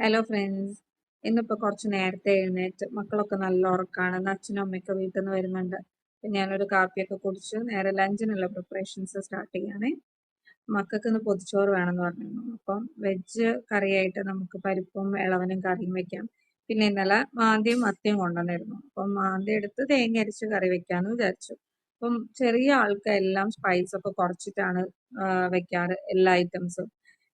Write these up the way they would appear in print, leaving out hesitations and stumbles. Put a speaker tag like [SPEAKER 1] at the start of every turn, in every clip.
[SPEAKER 1] Hello friends, ഇന്നിപ്പോൾ കുറച്ച് നേരത്തെ എഴുന്നേറ്റ് മക്കളൊക്കെ നല്ല ഉറക്കാണ്. ഇന്ന് അച്ഛനും അമ്മയൊക്കെ വീട്ടിൽ നിന്ന് വരുന്നുണ്ട്. അപ്പം ഞാനൊരു കാപ്പിയൊക്കെ കുടിച്ച് നേരെ ലഞ്ചിനുള്ള പ്രിപ്പറേഷൻസ് സ്റ്റാർട്ട് ചെയ്യാണ്. മക്കൾക്ക് ഇന്ന് പൊതിച്ചോറ് വേണമെന്ന് പറഞ്ഞിരുന്നു. അപ്പം വെജ് കറിയായിട്ട് നമുക്ക് പരിപ്പും ഇളവനും കറിയും വെക്കാം. പിന്നെ ഇന്നലെ മാന്തിയും മത്തിയും കൊണ്ടുവന്നിരുന്നു. അപ്പം മാന്തി എടുത്ത് തേങ്ങ അരച്ച് കറി വെക്കാമെന്ന് വിചാരിച്ചു. അപ്പം ചെറിയ ആൾക്ക് എല്ലാം സ്പൈസ് ഒക്കെ കുറച്ചിട്ടാണ് വെക്കാറ്, എല്ലാ ഐറ്റംസും.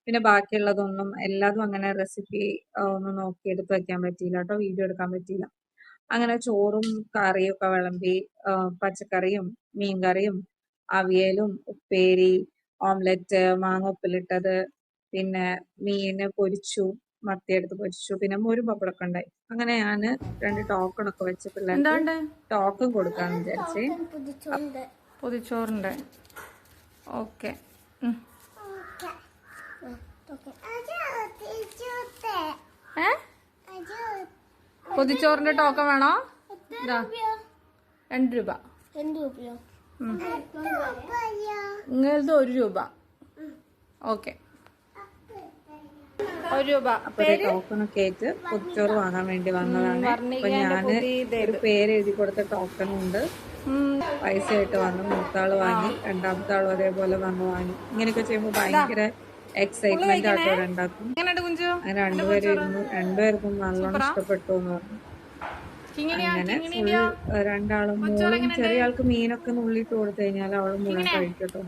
[SPEAKER 1] പിന്നെ ബാക്കിയുള്ളതൊന്നും എല്ലാതും അങ്ങനെ റെസിപ്പി ഒന്നും നോക്കി എടുത്ത് വെക്കാൻ പറ്റിയില്ല കേട്ടോ, വീഡിയോ എടുക്കാൻ പറ്റിയില്ല. അങ്ങനെ ചോറും കറിയും ഒക്കെ വിളമ്പി, പച്ചക്കറിയും മീൻകറിയും അവിയലും ഉപ്പേരി ഓംലെറ്റ് മാങ്ങ ഉപ്പിലിട്ടത്, പിന്നെ മീന് പൊരിച്ചു, മത്തിയെടുത്ത് പൊരിച്ചു, പിന്നെ മോരും പപ്പടമൊക്കെ ഉണ്ടായി. അങ്ങനെ ഞാൻ 2 ടോക്കണൊക്കെ വെച്ച് പിള്ളേർക്ക് ടോക്കൺ കൊടുക്കാന്ന് വിചാരിച്ചേ.
[SPEAKER 2] പൊതിച്ചോറുണ്ട്. ഓക്കെ, പൊതിച്ചോറിന്റെ ടോക്കൺ വേണോ? 2 രൂപ. നിങ്ങളത് 1 രൂപ. ഓക്കെ, 1 രൂപ.
[SPEAKER 1] ടോക്കണൊക്കെ ആയിട്ട് പൊതിച്ചോറ് വാങ്ങാൻ വേണ്ടി വന്നതാണ്. അപ്പൊ ഞാന് ഒരു പേര് എഴുതി കൊടുത്ത ടോക്കണും ഉണ്ട്. പൈസ ആയിട്ട് വന്നു. മൂത്താള് വാങ്ങി, രണ്ടാമത്തെ ആളും അതേപോലെ വന്ന് വാങ്ങി. ഇങ്ങനെയൊക്കെ ചെയ്യുമ്പോൾ ഭയങ്കര എക്സൈറ്റ്മെന്റ് ആട്ടോ രണ്ടാക്കും. അങ്ങനെ രണ്ടുപേർക്കും നല്ലോണം ഇഷ്ടപ്പെട്ടു എന്ന് പറഞ്ഞു. അങ്ങനെ ഫുൾ രണ്ടാളും, മോളും ചെറിയ ആൾക്ക് മീനൊക്കെ നുള്ളിട്ട് കൊടുത്തു കഴിഞ്ഞാൽ അവള് മുഴുവൻ കഴിക്കട്ടോ.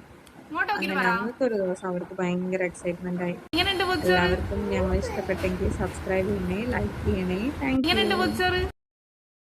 [SPEAKER 1] അങ്ങനെ അന്നത്തെ ഒരു ദിവസം അവർക്ക് ഭയങ്കര എക്സൈറ്റ്മെന്റ് ആയി. എല്ലാവർക്കും ഞങ്ങൾ ഇഷ്ടപ്പെട്ടെങ്കിൽ സബ്സ്ക്രൈബ് ചെയ്യണേ, ലൈക്ക് ചെയ്യണേ. Thank you.